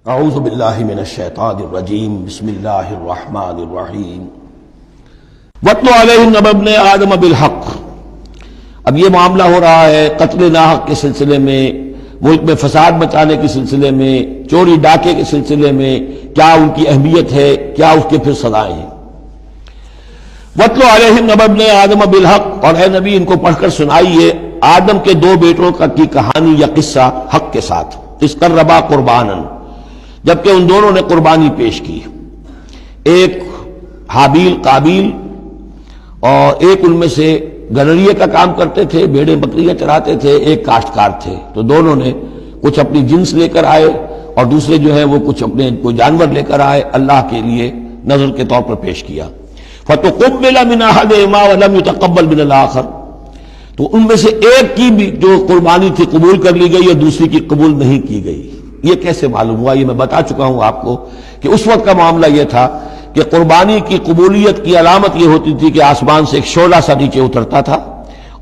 اعوذ باللہ من الشیطان الرجیم بسم اللہ الرحمن الرحیم وَاتْلُ عَلَيْهِمْ نَبَأَ ابْنَيْ آدَمَ بِالْحَقِّ۔ اب یہ معاملہ ہو رہا ہے قتل ناحق کے سلسلے میں، ملک میں فساد مچانے کے سلسلے میں، چوری ڈاکے کے سلسلے میں، کیا ان کی اہمیت ہے، کیا اس کے پھر سزائیں ہیں۔ وَاتْلُ عَلَيْهِمْ نَبَأَ ابْنَيْ آدَمَ بِالْحَقِّ، اور اے نبی ان کو پڑھ کر سنائیے آدم کے دو بیٹوں کی کہانی یا قصہ حق کے ساتھ، اِذْ قَرَّبَا قُرْبَانًا، جبکہ ان دونوں نے قربانی پیش کی، ایک حابیل قابیل، اور ایک ان میں سے گنریے کا کام کرتے تھے، بھیڑیں بکریاں چراتے تھے، ایک کاشتکار تھے، تو دونوں نے کچھ اپنی جنس لے کر آئے اور دوسرے جو ہے وہ کچھ اپنے کوئی جانور لے کر آئے، اللہ کے لیے نذر کے طور پر پیش کیا۔ فَتُقُبِّلَ مِنْ أَحَدِهِمَا وَلَمْ يُتَقَبَّلْ مِنَ الْآخَرِ، تو ان میں سے ایک کی بھی جو قربانی تھی قبول کر لی گئی اور دوسری کی قبول نہیں کی گئی۔ یہ کیسے معلوم ہوا؟ یہ میں بتا چکا ہوں آپ کو کہ اس وقت کا معاملہ یہ تھا کہ قربانی کی قبولیت کی علامت یہ ہوتی تھی کہ آسمان سے ایک شعلہ سا نیچے اترتا تھا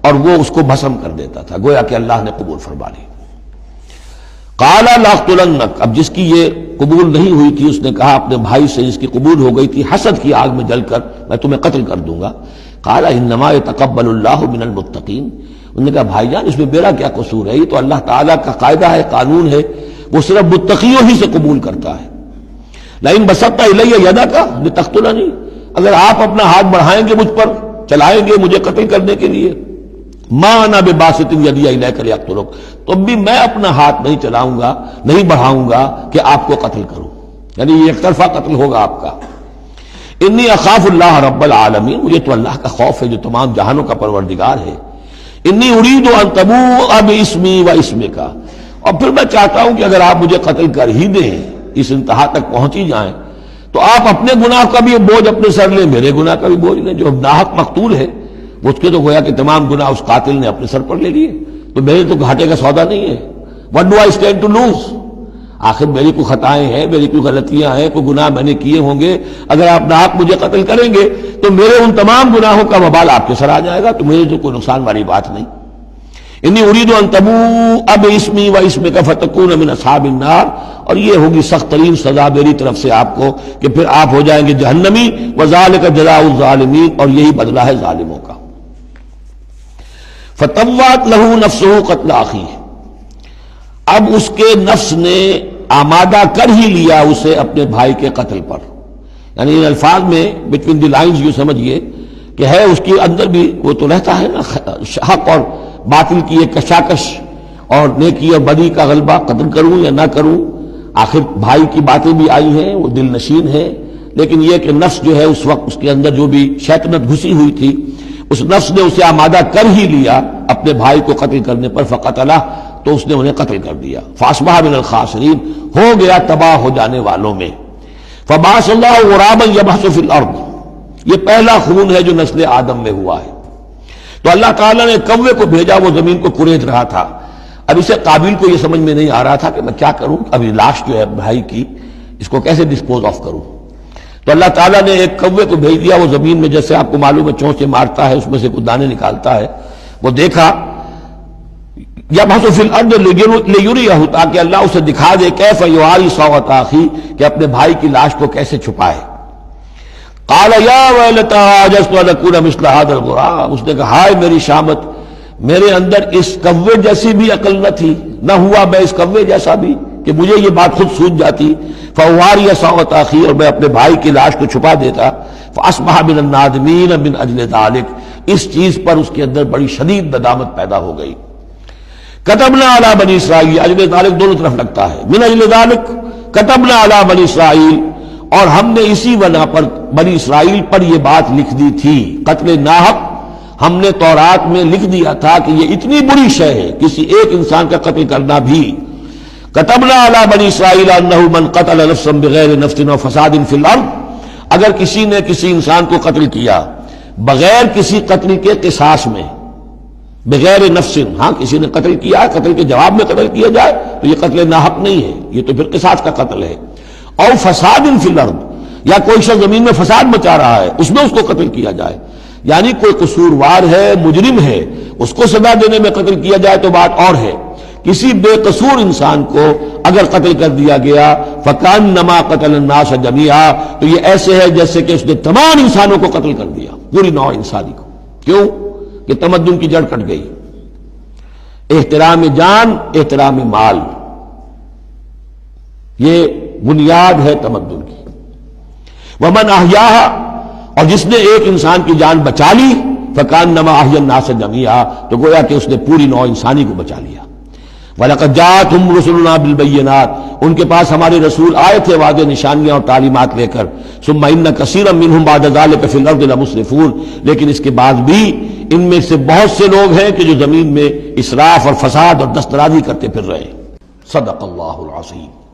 اور وہ اس کو بھسم کر دیتا تھا، گویا کہ اللہ نے قبول فرما لی۔ قَالَ لَأَقْتُلَنَّكَ، اب جس کی یہ قبول نہیں ہوئی تھی اس نے کہا اپنے بھائی سے جس کی قبول ہو گئی تھی، حسد کی آگ میں جل کر میں تمہیں قتل کر دوں گا۔ قَالَ إِنَّمَا يَتَقَبَّلُ اللَّهُ مِنَ الْمُتَّقِينَ، انہوں نے کہا بھائی جان اس میں میرا کیا قصور ہے، یہ تو اللہ تعالیٰ کا قاعدہ ہے، قانون ہے، وہ صرف متقیوں ہی سے قبول کرتا ہے۔ لئن بسطت الی یدک لتقتلنی، اگر آپ اپنا ہاتھ بڑھائیں گے مجھ پر، چلائیں گے مجھے قتل کرنے کے لیے، ما انا بباسط یدی الیک لیقتلک، تو بھی میں اپنا ہاتھ نہیں چلاؤں گا، نہیں بڑھاؤں گا کہ آپ کو قتل کروں، یعنی یہ ایک طرفہ قتل ہوگا آپ کا۔ انی اخاف اللہ رب العالمین، مجھے تو اللہ کا خوف ہے جو تمام جہانوں کا پروردگار ہے۔ انی ارید ان تبوء باسمی واسمک، اور پھر میں چاہتا ہوں کہ اگر آپ مجھے قتل کر ہی دیں، اس انتہا تک پہنچ ہی جائیں، تو آپ اپنے گناہ کا بھی بوجھ اپنے سر لیں، میرے گناہ کا بھی بوجھ لیں، جو ناحق مقتول ہے اس کے تو گویا کہ تمام گناہ اس قاتل نے اپنے سر پر لے لیے، تو میرے تو گھاٹے کا سودا نہیں ہے۔ What do I stand to lose؟ آخر میری کوئی خطائیں ہیں، میری کوئی غلطیاں ہیں، کوئی گناہ میں نے کیے ہوں گے، اگر آپ ناحق مجھے قتل کریں گے تو میرے ان تمام گناہوں کا وبال آپ کے سر آ جائے گا، تو میرے تو کوئی نقصان والی بات نہیں۔ انی ارید ان تبوء باسمی واسمک فتکون من اصحاب النار، اور یہ ہوگی سخت ترین سزا میری طرف سے آپ کو کہ پھر آپ ہو جائیں گے جہنمی، وذالک جزاء الظالمین، اور یہی بدلہ ہے ظالموں کا۔ فطوعت لہ نفسہ قتل اخیہ، اب اس کے نفس نے آمادہ کر ہی لیا اسے اپنے بھائی کے قتل پر، یعنی ان الفاظ میں بٹوین دی لائنز یوں سمجھیے کہ ہے اس کے اندر بھی وہ تو رہتا ہے نا حق اور باطل کی ایک کشاکش اور نیکی اور بدی کا غلبہ، قتل کروں یا نہ کروں، آخر بھائی کی باتیں بھی آئی ہیں، وہ دل نشین ہے، لیکن یہ کہ نفس جو ہے اس وقت اس کے اندر جو بھی شیطنت گھسی ہوئی تھی، اس نفس نے اسے آمادہ کر ہی لیا اپنے بھائی کو قتل کرنے پر، فقتلہ، تو اس نے انہیں قتل کر دیا، فاصبح من الخاسرین، ہو گیا تباہ ہو جانے والوں میں۔ فبعث اللہ غرابا یبحث فی الارض، یہ پہلا خون ہے جو نسل آدم میں ہوا ہے، تو اللہ تعالیٰ نے کوے کو بھیجا، وہ زمین کو کرید رہا تھا۔ اب اسے قابیل کو یہ سمجھ میں نہیں آ رہا تھا کہ میں کیا کروں، ابھی لاش جو ہے بھائی کی اس کو کیسے ڈسپوز آف کروں، تو اللہ تعالیٰ نے ایک کوے کو بھیج دیا، وہ زمین میں جیسے آپ کو معلوم ہے چونچے مارتا ہے، اس میں سے کچھ دانے نکالتا ہے، وہ دیکھا یبحث فی الارض لیریہ، تاکہ اللہ اسے دکھا دے کیف یواری سوءۃ اخی، کہ اپنے بھائی کی لاش کو کیسے چھپائے۔ قال یا ویلتی عجزت ان اکون مثل ھذا الغراب، اس نے کہا ہائے میری شامت، میرے اندر اس کوے جیسی بھی عقل نہ تھی، نہ ہوا میں اس کوے جیسا بھی کہ مجھے یہ بات خود سوچ جاتی، فاواری سوءۃ اخی، اور میں اپنے بھائی کی لاش کو چھپا دیتا، فاصبح من النادمین من اجل ذلک، اس چیز پر اس کے اندر بڑی شدید ندامت پیدا ہو گئی۔ کتبنا علی بنی اسرائیل، اجل ذلک دونوں طرف لگتا ہے، من اجل ذلک کتبنا علی بنی اسرائیل، اور ہم نے اسی بنا پر بنی اسرائیل پر یہ بات لکھ دی تھی، قتل ناحق ہم نے تورات میں لکھ دیا تھا کہ یہ اتنی بری شے ہے کسی ایک انسان کا قتل کرنا بھی۔ کتبنا علی بنی اسرائیل انہ من قتل نفسا بغیر نفس و فساد فی الارض، اگر کسی نے کسی انسان کو قتل کیا بغیر کسی قتل کے قصاص میں، بغیر نفس، ہاں کسی نے قتل کیا، قتل کے جواب میں قتل کیا جائے تو یہ قتل ناحق نہیں ہے، یہ تو پھر قصاص کا قتل ہے۔ اور فساد فی الارض، یا کوئی شخص زمین میں فساد مچا رہا ہے اس میں اس کو قتل کیا جائے، یعنی کوئی قصوروار ہے، مجرم ہے، اس کو سزا دینے میں قتل کیا جائے تو بات اور ہے، کسی بے قصور انسان کو اگر قتل کر دیا گیا فکانما قتل الناس جميعا، تو یہ ایسے ہے جیسے کہ اس نے تمام انسانوں کو قتل کر دیا، پوری نوع انسانی کو۔ کیوں؟ کہ تمدن کی جڑ کٹ گئی۔ احترام جان، احترام مال، یہ بنیاد ہے تمدن کی۔ ومن احیاها، اور جس نے ایک انسان کی جان بچا لی فکانما احیا الناس جميعا، تو گویا کہ اس نے پوری نوع انسانی کو بچا لیا۔ وَلَقَدْ جَاءَتْهُمْ رُسُلُنَا بِالْبَيِّنَاتِ، ان کے پاس ہمارے رسول آئے تھے واضح نشانیاں اور تعلیمات لے کر۔ ثُمَّ إِنَّ كَثِيرًا مِّنْهُمْ بَعْدَ ذَلِكَ فِي الْأَرْضِ لَمُسْرِفُونَ، لیکن اس کے بعد بھی ان میں سے بہت سے لوگ ہیں کہ جو زمین میں اسراف اور فساد اور دسترازی کرتے پھر رہے ہیں۔ صدق اللہ العظیم۔